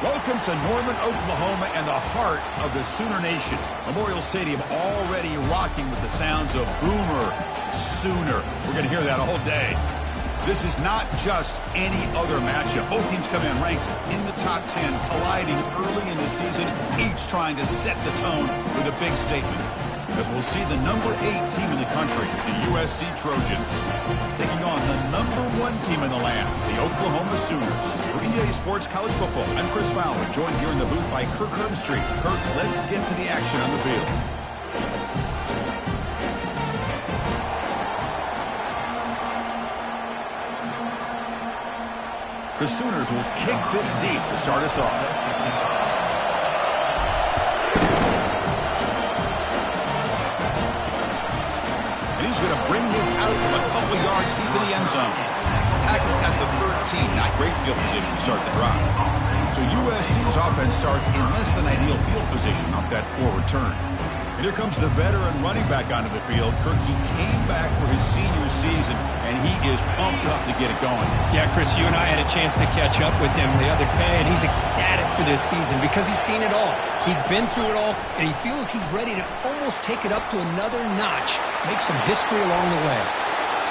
Welcome to Norman, Oklahoma, and the heart of the Sooner Nation. Memorial Stadium already rocking with the sounds of Boomer Sooner. We're going to hear that all day. This is not just any other matchup. Both teams come in ranked in the top 10, colliding early in the season, each trying to set the tone with a big statement. As we'll see the number 8 team in the country, the USC Trojans, taking on the number 1 team in the land, the Oklahoma Sooners. For EA Sports College Football, I'm Chris Fowler, joined here in the booth by Kirk Herbstreit. Kirk, let's get to the action on the field. The Sooners will kick this deep to start us off. He's going to bring this out a couple yards deep in the end zone. Tackle at the 13. Not great field position to start the drive. So USC's offense starts in less than ideal field position off that poor return. And here comes the veteran running back onto the field. Kirk, he came back for his senior season, and he is pumped up to get it going. Yeah, Chris, you and I had a chance to catch up with him the other day, and he's ecstatic for this season because he's seen it all. He's been through it all, and he feels he's ready to almost take it up to another notch, make some history along the way.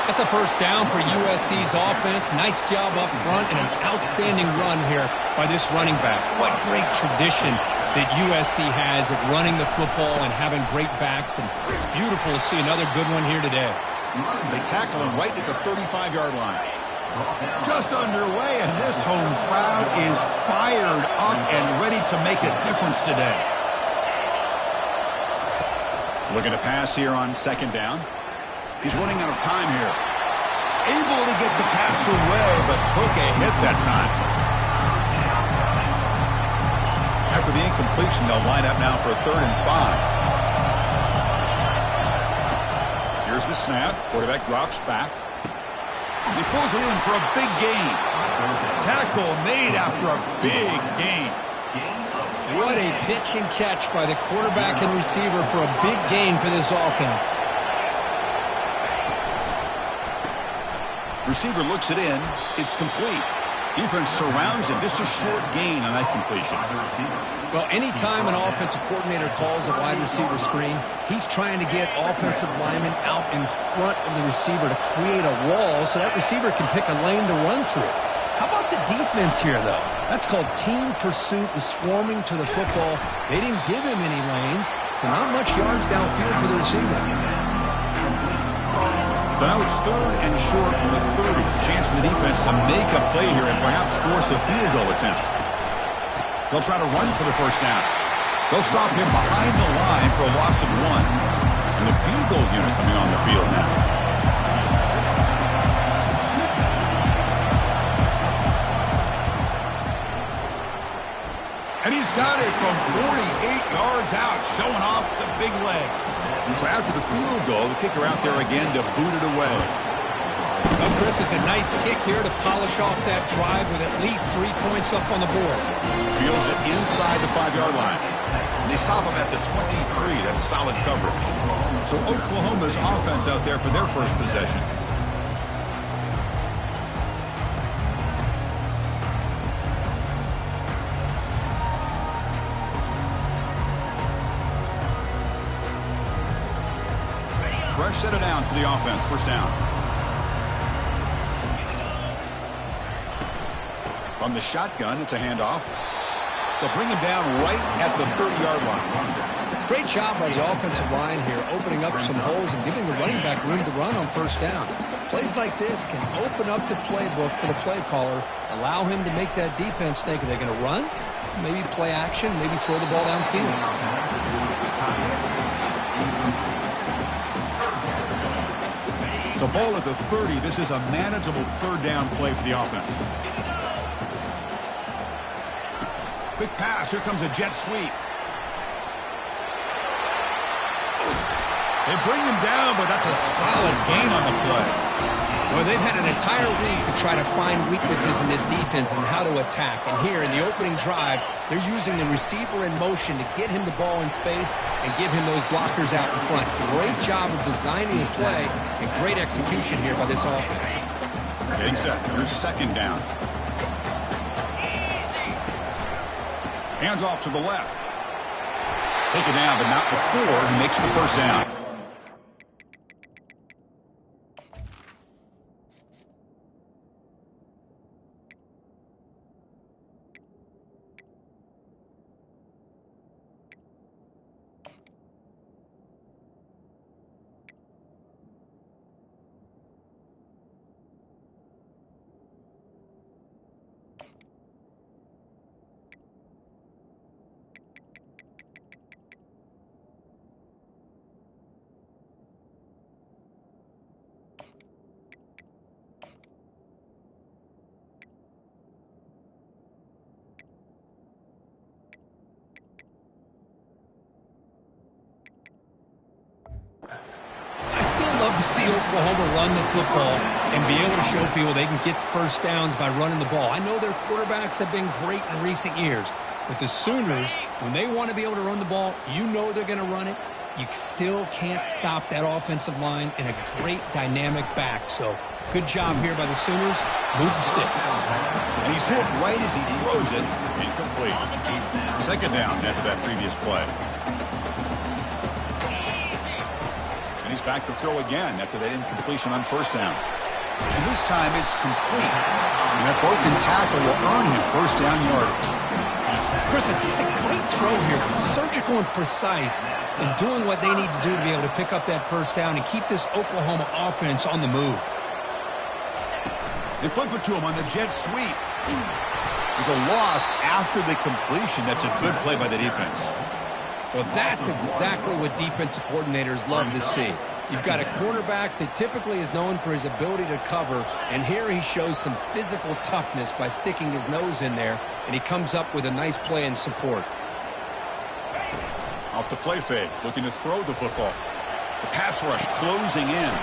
That's a first down for USC's offense. Nice job up front and an outstanding run here by this running back. What great tradition that USC has of running the football and having great backs, and it's beautiful to see another good one here today. They tackle him right at the 35-yard line. Just underway, and this home crowd is fired up and ready to make a difference today. Looking to pass here on second down. He's running out of time here. Able to get the pass away, but took a hit that time. After the incompletion, they'll line up now for a 3rd and 5. Here's the snap. Quarterback drops back. He pulls it in for a big gain. Tackle made after a big gain. What a pitch and catch by the quarterback and receiver for a big gain for this offense. Receiver looks it in. It's complete. Defense surrounds him. Just a short gain on that completion. Well, anytime an offensive coordinator calls a wide receiver screen, he's trying to get offensive linemen out in front of the receiver to create a wall so that receiver can pick a lane to run through. How about the defense here, though? That's called team pursuit and swarming to the football. They didn't give him any lanes, so not much yards downfield for the receiver. So now it's 3rd and short on the 30. Chance for the defense to make a play here and perhaps force a field goal attempt. They'll try to run for the first down. They'll stop him behind the line for a loss of 1. And the field goal unit coming on the field now. And he's got it from 48 yards out, showing off the big leg. So after the field goal, the kicker out there again to boot it away. Well, Chris, it's a nice kick here to polish off that drive with at least 3 points up on the board. Fields it inside the 5-yard line. And they stop him at the 23. That's solid coverage. So Oklahoma's offense out there for their first possession. Fresh set of downs for the offense. First down. From the shotgun, it's a handoff. They'll bring him down right at the 30-yard line. Great job by the offensive line here, opening up some holes and giving the running back room to run on first down. Plays like this can open up the playbook for the play caller, allow him to make that defense think, are they going to run? Maybe play action, maybe throw the ball downfield. So ball at the 30. This is a manageable 3rd down play for the offense. Quick pass. Here comes a jet sweep. They bring him down, but that's a solid gain on the play. Well, they've had an entire week to try to find weaknesses in this defense and how to attack. And here in the opening drive, they're using the receiver in motion to get him the ball in space and give him those blockers out in front. Great job of designing the play and great execution here by this offense. Getting set. Here's 2nd down. Hands off to the left. Take it down, but not before he makes the first down. Love to see Oklahoma run the football and be able to show people they can get first downs by running the ball. I know their quarterbacks have been great in recent years, but the Sooners, when they want to be able to run the ball, you know they're going to run it. You still can't stop that offensive line and a great dynamic back. So good job here by the Sooners. Move the sticks. And he's hit right as he throws it. Incomplete. Second down after that previous play. He's back to throw again after that incompletion on first down. And this time it's complete. And that broken tackle will earn him first down yardage. Chris, just a great throw here. Surgical and precise in doing what they need to do to be able to pick up that first down and keep this Oklahoma offense on the move. They flip it to him on the jet sweep. There's a loss after the completion. That's a good play by the defense. Well, that's exactly what defensive coordinators love to see. You've got a quarterback that typically is known for his ability to cover, and here he shows some physical toughness by sticking his nose in there, and he comes up with a nice play in support. Off the play fake, looking to throw the football. The pass rush closing in.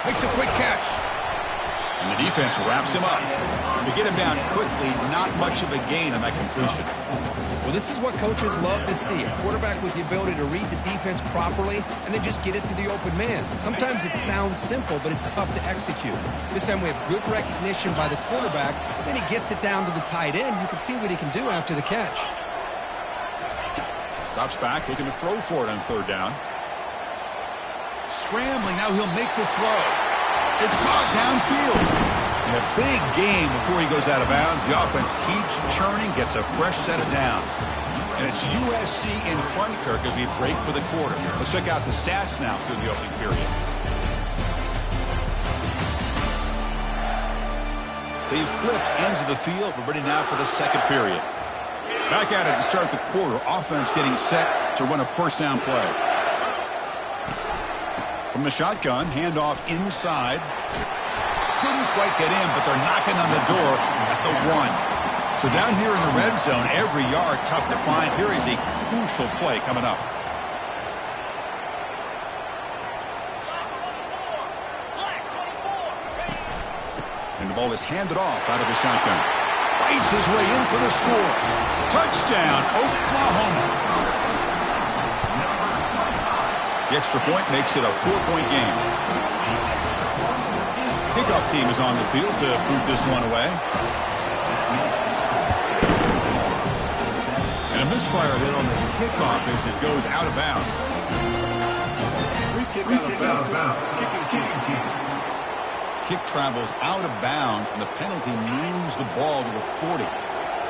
Makes a quick catch. And the defense wraps him up. They get him down quickly, not much of a gain on that completion. Well, this is what coaches love to see. A quarterback with the ability to read the defense properly and then just get it to the open man. Sometimes it sounds simple, but it's tough to execute. This time we have good recognition by the quarterback. Then he gets it down to the tight end. You can see what he can do after the catch. Drops back, looking to throw for it on third down. Scrambling, now he'll make the throw. It's caught downfield. And a big game before he goes out of bounds. The offense keeps churning, gets a fresh set of downs. And it's USC in front, Kirk, as we break for the quarter. Let's check out the stats now through the opening period. They've flipped ends of the field. We're ready now for the second period. Back at it to start the quarter. Offense getting set to run a first down play. From the shotgun, handoff inside. Couldn't quite get in, but they're knocking on the door at the 1. So down here in the red zone, every yard tough to find. Here is a crucial play coming up. And the ball is handed off out of the shotgun. Fights his way in for the score. Touchdown, Oklahoma. The extra point makes it a 4-point game. Kickoff team is on the field to boot this one away. And a misfire then on the kickoff as it goes out of bounds. Free kick out of bounds. Kicking team. Kick travels out of bounds, and the penalty moves the ball to the 40.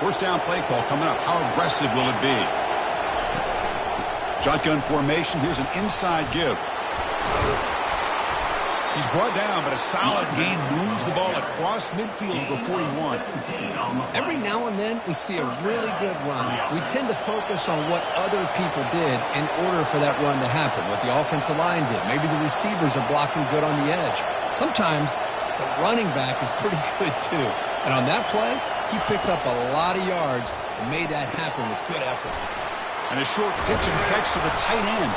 First down play call coming up. How aggressive will it be? Shotgun formation. Here's an inside give. He's brought down, but a solid gain moves the ball across midfield to the 41. Every now and then, we see a really good run. We tend to focus on what other people did in order for that run to happen, what the offensive line did. Maybe the receivers are blocking good on the edge. Sometimes the running back is pretty good, too. And on that play, he picked up a lot of yards and made that happen with good effort. And a short pitch and catch to the tight end.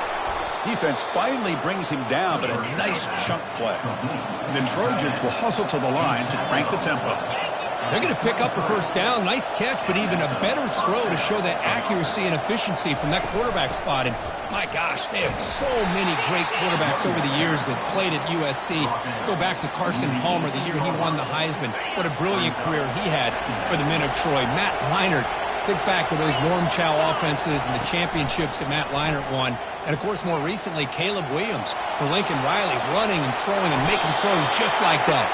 Defense finally brings him down, but a nice chunk play. And the Trojans will hustle to the line to crank the tempo. They're going to pick up a first down. Nice catch, but even a better throw to show that accuracy and efficiency from that quarterback spot. And my gosh, they have so many great quarterbacks over the years that played at USC. Go back to Carson Palmer, the year he won the Heisman. What a brilliant career he had for the men of Troy. Matt Leinart, Think back to those warm chow offenses and the championships that Matt Leinart won. And, of course, more recently, Caleb Williams for Lincoln Riley, running and throwing and making throws just like that.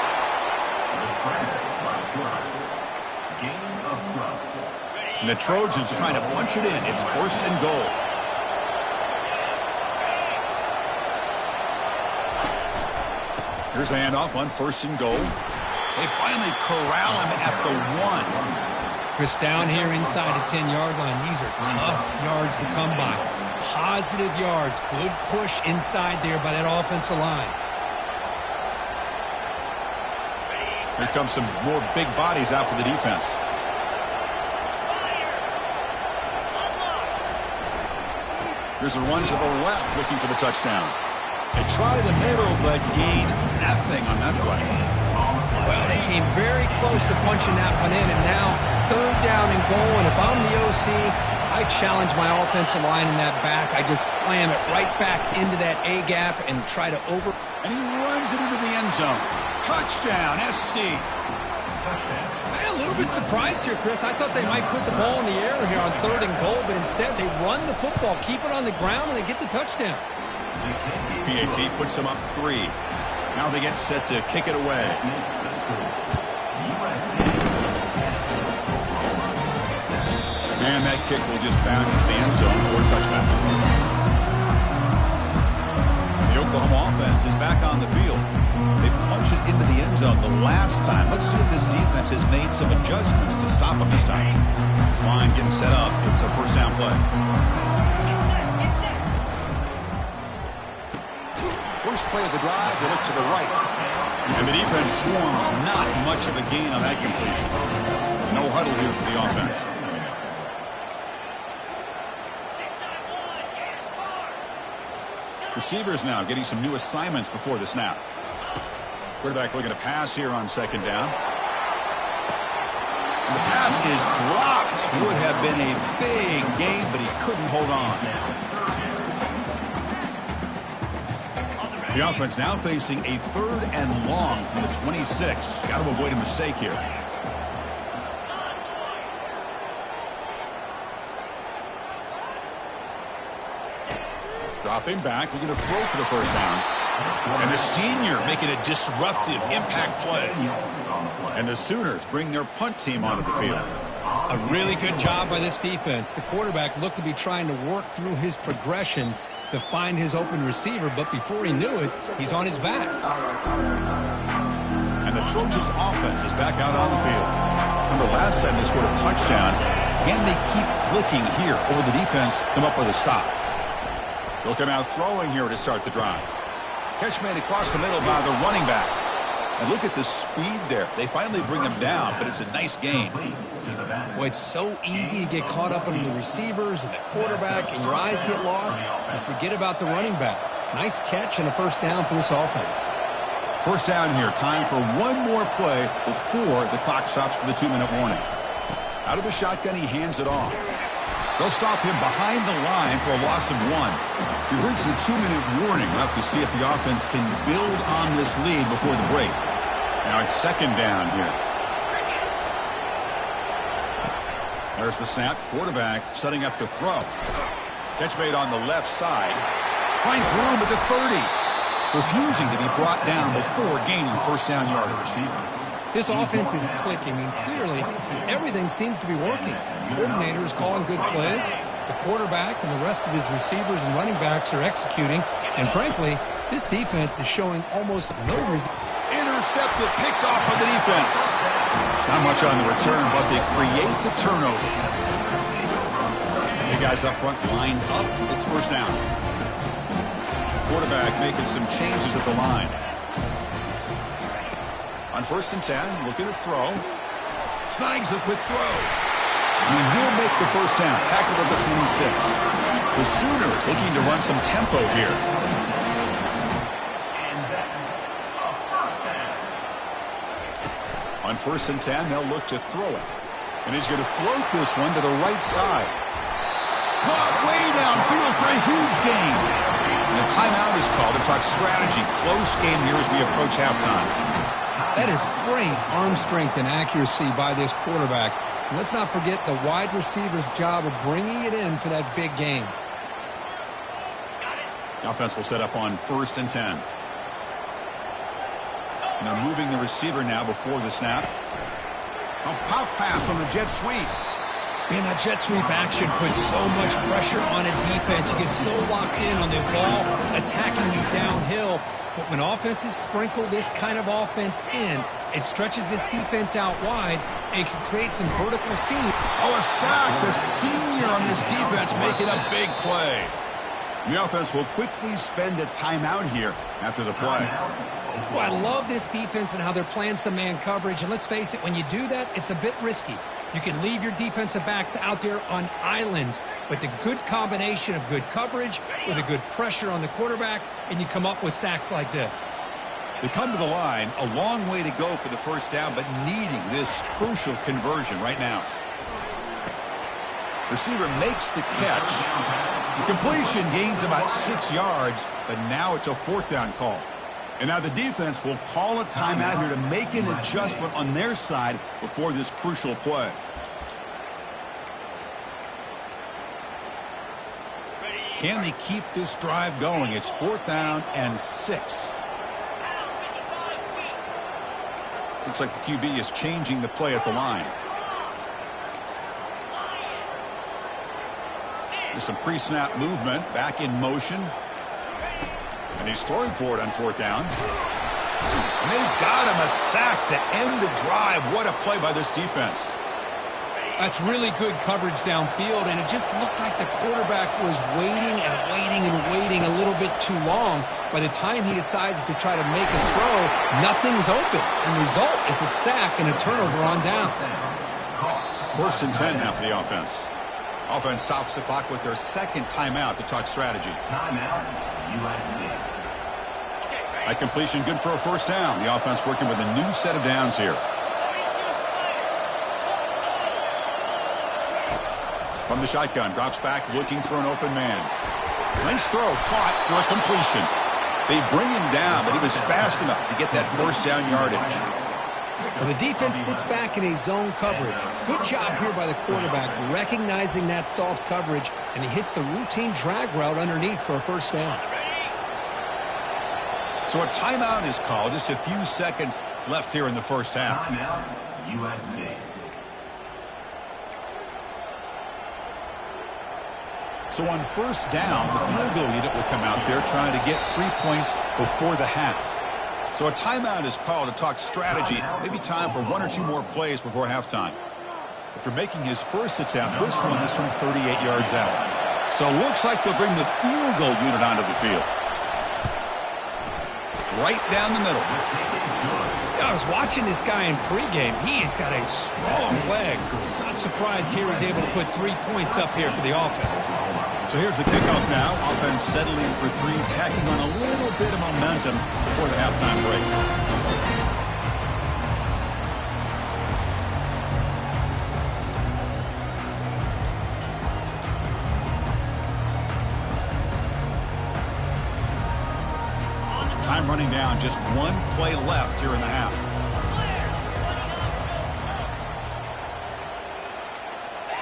And the Trojans trying to punch it in. It's 1st and goal. Here's the handoff on 1st and goal. They finally corral him at the 1. Chris, down here inside the 10-yard line, these are tough yards to come by. Positive yards. Good push inside there by that offensive line. Here comes some more big bodies out for the defense. Here's a run to the left, looking for the touchdown. They try the middle, but gain nothing on that play. Well, they came very close to punching that one in, and now 3rd down and goal. And if I'm the OC, I challenge my offensive line in that back. I just slam it right back into that A gap and try to over. And he runs it into the end zone. Touchdown, SC. A little bit surprised here, Chris. I thought they might put the ball in the air here on 3rd and goal, but instead they run the football, keep it on the ground, and they get the touchdown. PAT puts them up 3. Now they get set to kick it away. And that kick will just bound into the end zone for a touchback. The Oklahoma offense is back on the field. They punch it into the end zone the last time. Let's see if this defense has made some adjustments to stop them this time. This line getting set up. It's a 1st down play. First play of the drive, they look to the right. And the defense swarms, not much of a gain on that completion. No huddle here for the offense. Receivers now getting some new assignments before the snap. Quarterback looking to pass here on 2nd down. And the pass is dropped. Would have been a big gain, but he couldn't hold on. The offense now facing a 3rd and long from the 26. Got to avoid a mistake here. Dropping back, looking to throw for the 1st down. And the senior making a disruptive impact play. And the Sooners bring their punt team onto the field. A really good job by this defense. The quarterback looked to be trying to work through his progressions to find his open receiver, but before he knew it, he's on his back. And the Trojans offense is back out on the field. Remember last time they scored a touchdown. Can they keep clicking here, or will the defense come up with a stop? They'll come out throwing here to start the drive. Catch made across the middle by the running back. And look at the speed there. They finally bring him down, but it's a nice gain. Boy, it's so easy to get caught up in the receivers and the quarterback, and your eyes get lost. You forget about the running back. Nice catch and a 1st down for this offense. 1st down here. Time for one more play before the clock stops for the 2-minute warning. Out of the shotgun, he hands it off. They'll stop him behind the line for a loss of 1. We've reached the 2-minute warning. We'll have to see if the offense can build on this lead before the break. Now it's 2nd down here. There's the snap. Quarterback setting up to throw. Catch made on the left side. Finds room at the 30. Refusing to be brought down before gaining 1st down yardage. This offense is clicking, and clearly everything seems to be working. The coordinator is calling good plays. The quarterback and the rest of his receivers and running backs are executing. And frankly, this defense is showing almost no resistance. Intercepted, picked off by the defense. Not much on the return, but they create the turnover. The guys up front lined up. It's 1st down. Quarterback making some changes at the line. On 1st and 10, looking to throw. Snags the quick throw. He will make the 1st down. Tackled at the 26. The Sooners looking to run some tempo here. On 1st and 10, they'll look to throw it. And he's going to float this one to the right side. Caught way downfield for a huge gain. And a timeout is called to talk strategy. Close game here as we approach halftime. That is great arm strength and accuracy by this quarterback. And let's not forget the wide receiver's job of bringing it in for that big game. The offense will set up on 1st and 10. And they're moving the receiver now before the snap. A pop pass on the jet sweep. Man, that jet sweep action puts so much pressure on a defense. You get so locked in on the ball attacking you downhill. But when offenses sprinkle this kind of offense in, it stretches this defense out wide and can create some vertical seam. Oh, a sack. The senior on this defense making a big play. The offense will quickly spend a timeout here after the play. Well, I love this defense and how they're playing some man coverage. And let's face it, when you do that, it's a bit risky. You can leave your defensive backs out there on islands, but the good combination of good coverage with a good pressure on the quarterback, and you come up with sacks like this. They come to the line, a long way to go for the first down, but needing this crucial conversion right now. Receiver makes the catch. The completion gains about 6 yards, but now it's a 4th down call. And now the defense will call a timeout here to make an adjustment on their side before this crucial play. Can they keep this drive going? It's 4th down and 6. Looks like the QB is changing the play at the line. There's some pre-snap movement, back in motion. And he's throwing for it on 4th down. And they've got him a sack to end the drive. What a play by this defense. That's really good coverage downfield, and it just looked like the quarterback was waiting and waiting and waiting a little bit too long. By the time he decides to try to make a throw, nothing's open. And the result is a sack and a turnover on downs. 1st and 10 now for the offense. Offense stops the clock with their 2nd timeout to talk strategy. Timeout, USC. At completion, good for a 1st down. The offense working with a new set of downs here. From the shotgun, drops back, looking for an open man. Nice throw, caught for a completion. They bring him down, but he was fast enough to get that 1st down yardage. Well, the defense sits back in a zone coverage. Good job here by the quarterback recognizing that soft coverage, and he hits the routine drag route underneath for a 1st down. So a timeout is called. Just a few seconds left here in the 1st half. Timeout, USC. So on 1st down, the field goal unit will come out there trying to get 3 points before the half. So a timeout is called to talk strategy. Maybe time for 1 or 2 more plays before halftime. After making his 1st attempt, this one is from 38 yards out. So it looks like they'll bring the field goal unit onto the field. Right down the middle. I was watching this guy in pregame. He has got a strong leg. Not surprised here he's able to put 3 points up here for the offense. So here's the kickoff now. Offense settling in for 3, tacking on a little bit of momentum before the halftime break. Time running down, just 1 play left here in the half.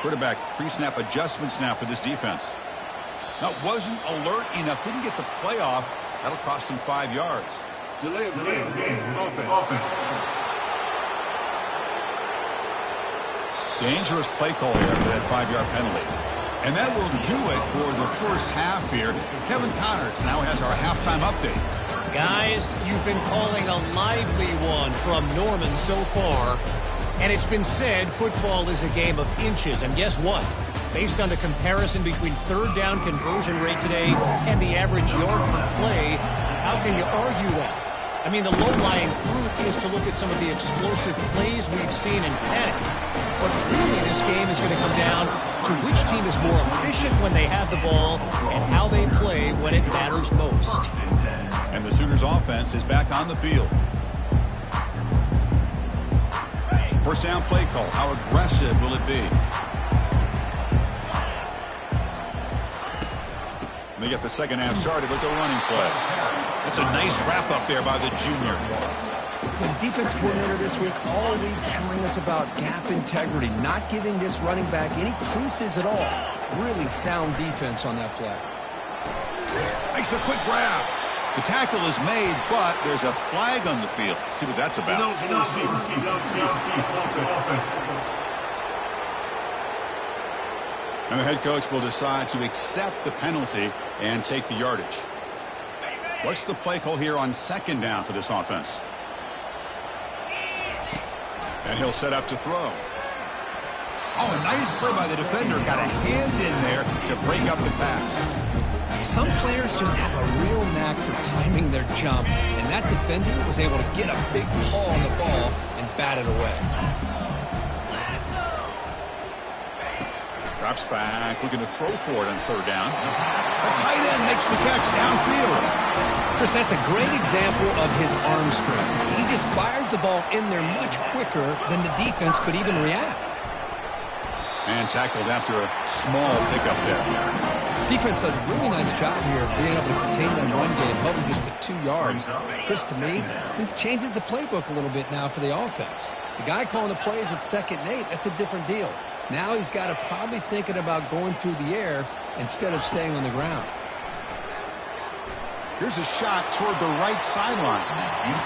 Quarterback pre-snap adjustments now for this defense. Now, wasn't alert enough, didn't get the play off. That'll cost him 5 yards. Delay of game. Offense. Dangerous play call here for that 5-yard penalty. And that will do it for the 1st half here. Kevin Connors now has our halftime update. Guys, you've been calling a lively one from Norman so far. And it's been said football is a game of inches. And guess what? Based on the comparison between 3rd down conversion rate today and the average yard per play, how can you argue that? I mean, the low-lying fruit is to look at some of the explosive plays we've seen in panic. But really, this game is going to come down to which team is more efficient when they have the ball and how they play when it matters most. And the Sooners offense is back on the field. 1st down play call. How aggressive will it be? They get the 2nd half started with the running play. That's a nice wrap up there by the junior. The defense coordinator this week all week telling us about gap integrity, not giving this running back any creases at all. Really sound defense on that play. Makes a quick grab. The tackle is made, but there's a flag on the field. Let's see what that's about. And the head coach will decide to accept the penalty and take the yardage. What's the play call here on second down for this offense? And he'll set up to throw. Oh, a nice play by the defender. Got a hand in there to break up the pass. Some players just have a real knack for timing their jump, and that defender was able to get a big paw on the ball and bat it away. Drops back, looking to throw for it on third down. A tight end makes the catch downfield. Chris, that's a great example of his arm strength. He just fired the ball in there much quicker than the defense could even react. And tackled after a small pickup there. Defense does a really nice job here of being able to contain that run game, held him just to 2 yards. Chris, to me, this changes the playbook a little bit now for the offense. The guy calling the plays at 2nd and 8, that's a different deal. Now he's got to probably thinking about going through the air instead of staying on the ground. Here's a shot toward the right sideline.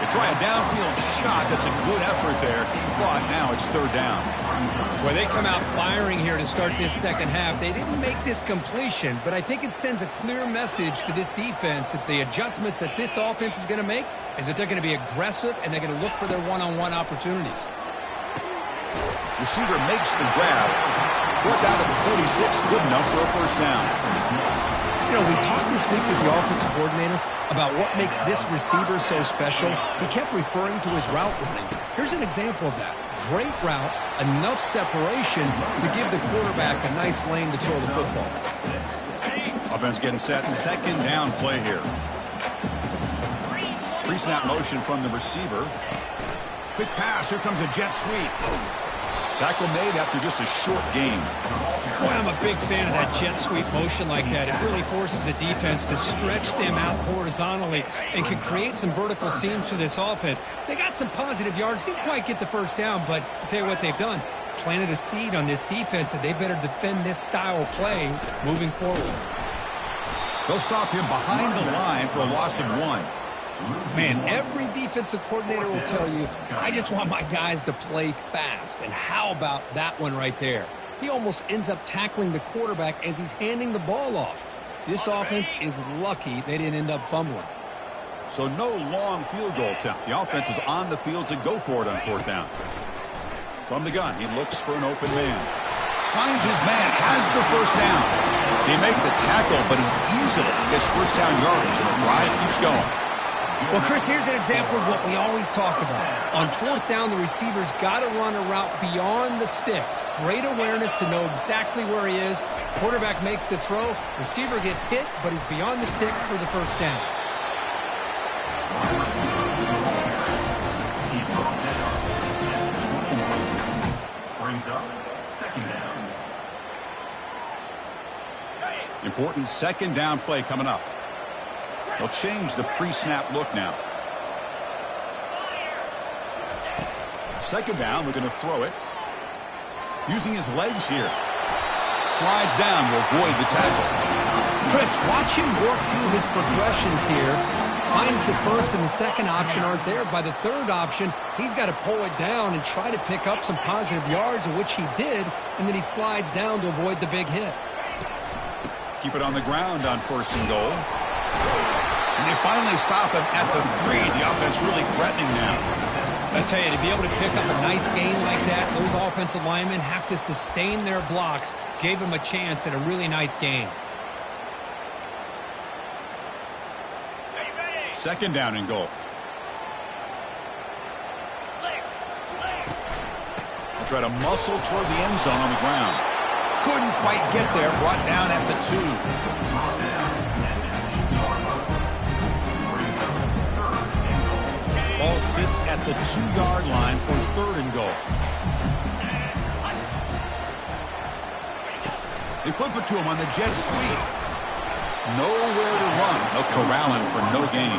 They try a downfield shot. That's a good effort there, but now it's third down. Well, they come out firing here to start this second half. They didn't make this completion, but I think it sends a clear message to this defense that the adjustments that this offense is going to make is that they're going to be aggressive and they're going to look for their one-on-one opportunities. Receiver makes the grab. Brought down to the 46, good enough for a first down. You know, we talked this week with the offensive coordinator about what makes this receiver so special. He kept referring to his route running. Here's an example of that. Great route, enough separation to give the quarterback a nice lane to throw the football. Offense getting set. Second down play here. Pre-snap motion from the receiver. Quick pass. Here comes a jet sweep. Tackle made after just a short gain. Boy, I'm a big fan of that jet sweep motion like that. It really forces the defense to stretch them out horizontally and can create some vertical seams for this offense. They got some positive yards. Didn't quite get the first down, but I'll tell you what they've done. Planted a seed on this defense that they better defend this style of play moving forward. They'll stop him behind the line for a loss of 1. Man, every defensive coordinator will tell you, I just want my guys to play fast. And how about that one right there? He almost ends up tackling the quarterback as he's handing the ball off. This offense is lucky they didn't end up fumbling. So no long field goal attempt. The offense is on the field to go for it on fourth down. From the gun, he looks for an open man. Finds his man, has the first down. They make the tackle, but he easily gets first down yardage, and the drive keeps going. Well, Chris, here's an example of what we always talk about. On fourth down, the receiver's got to run a route beyond the sticks. Great awareness to know exactly where he is. Quarterback makes the throw. Receiver gets hit, but he's beyond the sticks for the first down. Brings up second down. Important second down play coming up. They'll change the pre-snap look now. Second down, we're going to throw it. Using his legs here. Slides down to avoid the tackle. Chris, watch him work through his progressions here. Finds the first and the second option aren't there. By the third option, he's got to pull it down and try to pick up some positive yards, of which he did, and then he slides down to avoid the big hit. Keep it on the ground on first and goal. And they finally stop him at the 3. The offense really threatening now. I tell you, to be able to pick up a nice gain like that, those offensive linemen have to sustain their blocks. Gave him a chance at a really nice gain. Second down and goal. They'll try to muscle toward the end zone on the ground. Couldn't quite get there. Brought down at the 2. Ball sits at the 2-yard line for third and goal. They flip it to him on the jet sweep. Nowhere to run. They'll corral him for no gain.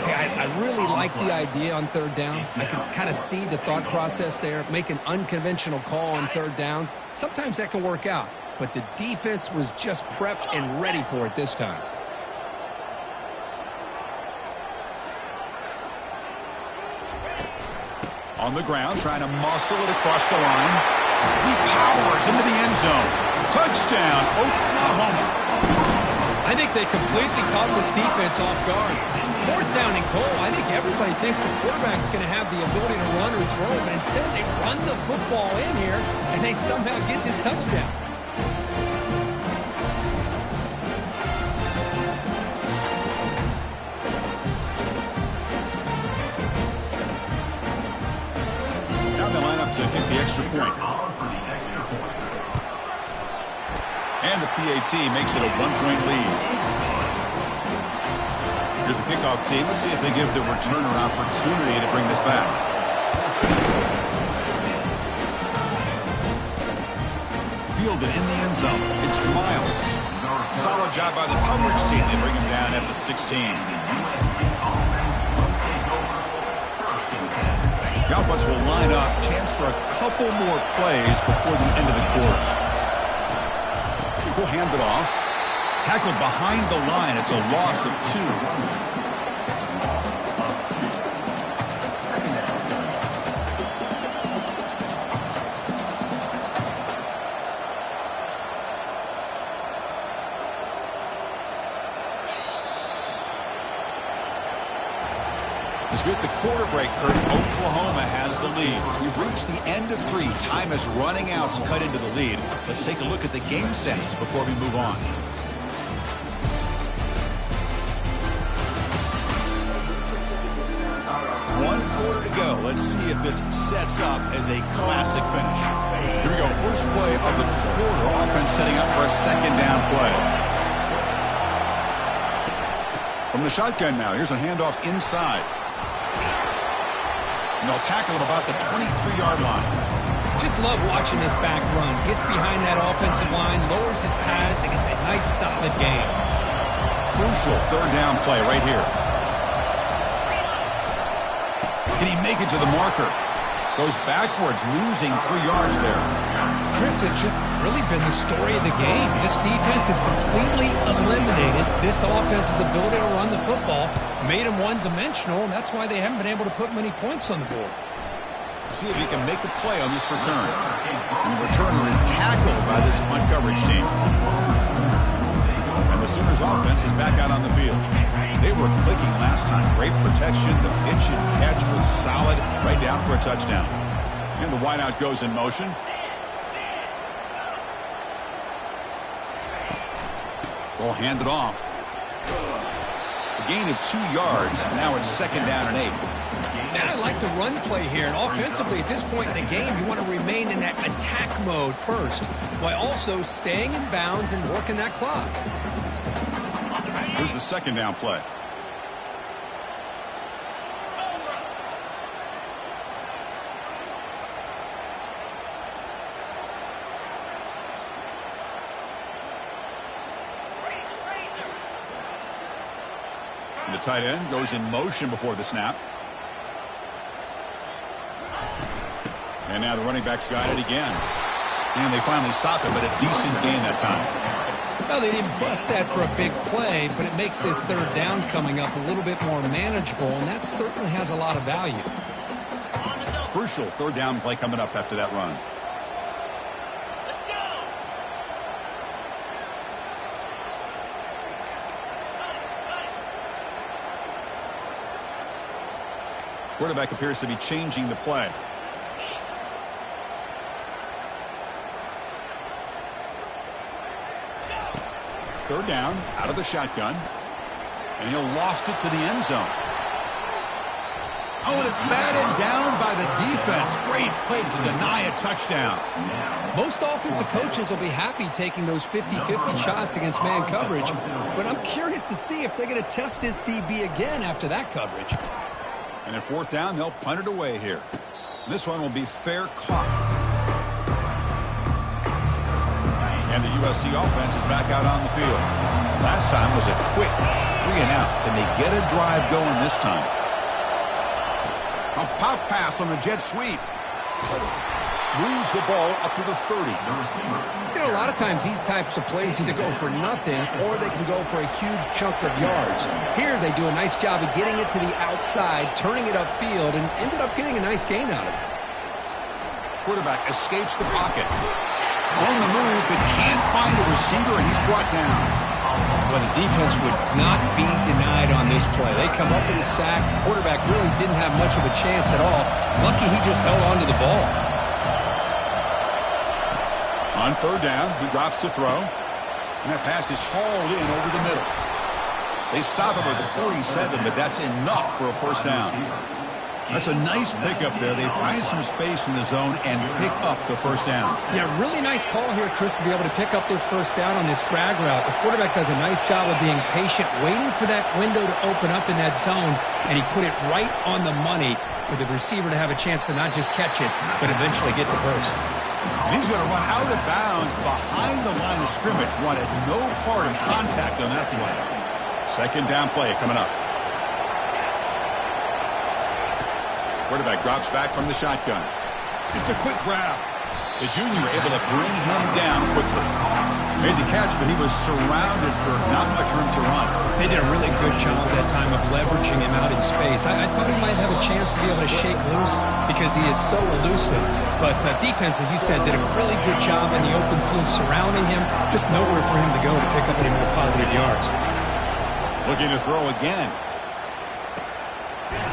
Hey, I really like the idea on third down. I can kind of see the thought process there. Make an unconventional call on third down. Sometimes that can work out, but the defense was just prepped and ready for it this time. On the ground, trying to muscle it across the line. He powers into the end zone. Touchdown, Oklahoma. I think they completely caught this defense off guard. Fourth down and goal, I think everybody thinks the quarterback's going to have the ability to run or throw, but instead they run the football in here, and they somehow get this touchdown. Now they line up to kick the extra point. And the PAT makes it a 1-point lead. Here's the kickoff team. Let's see if they give the returner opportunity to bring this back. Fielded in the end zone. It's Miles. Solid job by the coverage team. They bring him down at the 16. The offense will line up. Chance for a couple more plays before the end of the quarter. We'll hand it off. Tackled behind the line. It's a loss of 2. As we hit the quarter break, Kurt, Oklahoma has the lead. We've reached the end of 3. Time is running out to cut into the lead. Let's take a look at the game settings before we move on. One quarter to go. Let's see if this sets up as a classic finish. Here we go. First play of the quarter. Offense setting up for a second down play. From the shotgun now. Here's a handoff inside. And they'll tackle him about the 23-yard line. Just love watching this back run. Gets behind that offensive line, lowers his pads, and gets a nice solid gain. Crucial third down play right here. Can he make it to the marker? Goes backwards, losing 3 yards there. Chris, has just really been the story of the game. This defense has completely eliminated this offense's ability to run the football, made them one-dimensional, and that's why they haven't been able to put many points on the board. See if he can make a play on this return. And the returner is tackled by this punt coverage team. And the Sooners offense is back out on the field. They were clicking last time. Great protection. The pitch and catch was solid. Right down for a touchdown. And the wideout goes in motion. They'll hand it off. A gain of 2 yards. Now it's second down and 8. And I like the run play here. And offensively, at this point in the game, you want to remain in that attack mode first, while also staying in bounds and working that clock. Here's the second down play. The tight end goes in motion before the snap. And now the running back's got it again. And they finally stop it, but a decent gain that time. Well, they didn't bust that for a big play, but it makes this third down coming up a little bit more manageable, and that certainly has a lot of value. Crucial third down play coming up after that run. Quarterback appears to be changing the play. Third down, out of the shotgun. And he'll loft it to the end zone. Oh, and it's batted down by the defense. Great play to deny a touchdown. Most offensive coaches will be happy taking those 50-50 shots against man coverage, but I'm curious to see if they're going to test this DB again after that coverage. And at fourth down, they'll punt it away here. This one will be fair caught. And the USC offense is back out on the field. Last time was a quick 3-and-out. Can they get a drive going this time? A pop pass on the jet sweep. Moves the ball up to the 30. You know, a lot of times these types of plays either go for nothing or they can go for a huge chunk of yards. Here they do a nice job of getting it to the outside, turning it upfield, and ended up getting a nice gain out of it. Quarterback escapes the pocket. On the move, but can't find a receiver, and he's brought down. Well, the defense would not be denied on this play. They come up with a sack. Quarterback really didn't have much of a chance at all. Lucky he just held on to the ball. On third down, he drops to throw. And that pass is hauled in over the middle. They stop him at the 47, but that's enough for a first down. That's a nice pickup there. They find some space in the zone and pick up the first down. Yeah, really nice call here, Chris, to be able to pick up this first down on this drag route. The quarterback does a nice job of being patient, waiting for that window to open up in that zone, and he put it right on the money for the receiver to have a chance to not just catch it, but eventually get the first. And he's going to run out of bounds behind the line of scrimmage. Wanted no part of contact on that play. Second down play coming up. Quarterback drops back from the shotgun. It's a quick grab. The junior able to bring him down quickly. Made the catch, but he was surrounded for not much room to run. They did a really good job that time of leveraging him out in space. I thought he might have a chance to be able to shake loose because he is so elusive. But defense, as you said, did a really good job in the open field surrounding him. Just nowhere for him to go to pick up any more positive yards. Looking to throw again.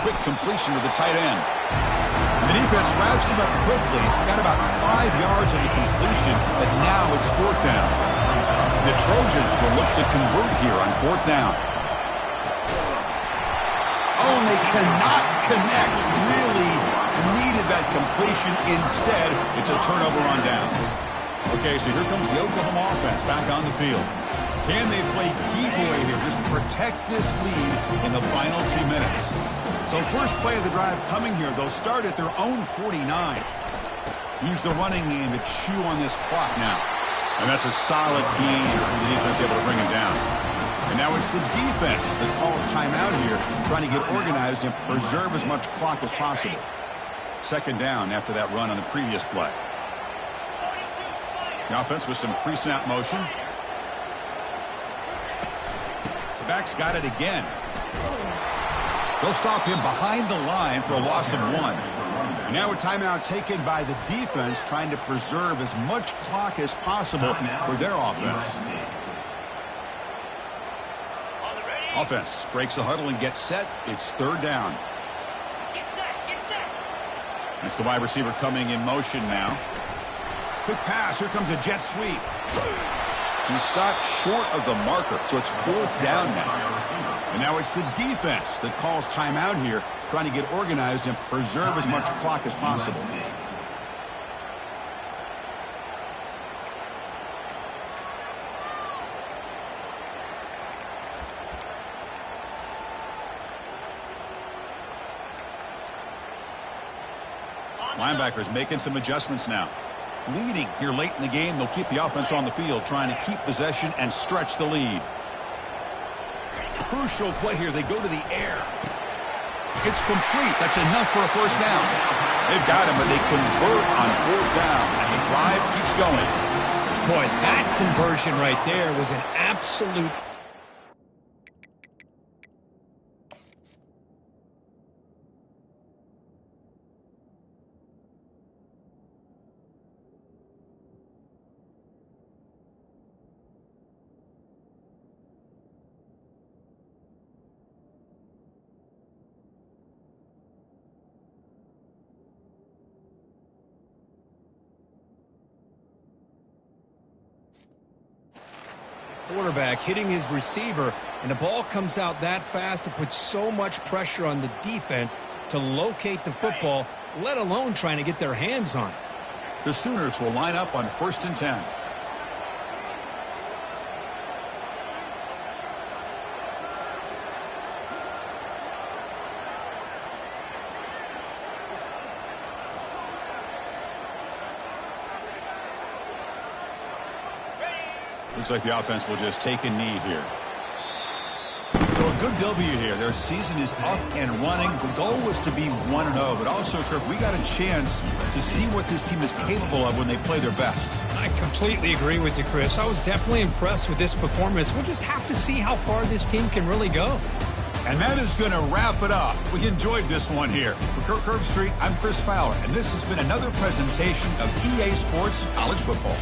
Quick completion to the tight end. And the defense wraps him up quickly. Got about 5 yards on the completion, but now it's fourth down. The Trojans will look to convert here on fourth down. Oh, and they cannot connect. Really needed that completion. Instead, it's a turnover on down. Okay, so here comes the Oklahoma offense back on the field. Can they play key boy here? Just protect this lead in the final 2 minutes. So first play of the drive coming here. They'll start at their own 49. Use the running game to chew on this clock now. And that's a solid gain for the defense able to bring him down. And now it's the defense that calls timeout here, trying to get organized and preserve as much clock as possible. Second down after that run on the previous play. The offense with some pre-snap motion. The back's got it again. They'll stop him behind the line for a loss of 1. And now a timeout taken by the defense, trying to preserve as much clock as possible for their offense. Offense breaks the huddle and gets set. It's third down. It's the wide receiver coming in motion now. Quick pass. Here comes a jet sweep. He stopped short of the marker, so it's fourth down now. And now it's the defense that calls timeout here, trying to get organized and preserve as much clock as possible. Linebackers making some adjustments now. Leading here late in the game, they'll keep the offense on the field, trying to keep possession and stretch the lead. Crucial play here. They go to the air. It's complete. That's enough for a first down. They've got him, but they convert on fourth down, and the drive keeps going. Boy, that conversion right there was an absolute... quarterback hitting his receiver, and the ball comes out that fast to put so much pressure on the defense to locate the football, let alone trying to get their hands on it. The Sooners will line up on first and 10. Looks like the offense will just take a knee here. So So a good W here. Their season is up and running. The goal was to be 1-0, but also, Kirk, we got a chance to see what this team is capable of when they play their best. I completely agree with you, Chris. I was definitely impressed with this performance. We'll just have to see how far this team can really go. And that is going to wrap it up. We enjoyed this one here. For Kirk Herbstreit, I'm Chris Fowler, and this has been another presentation of EA Sports College Football.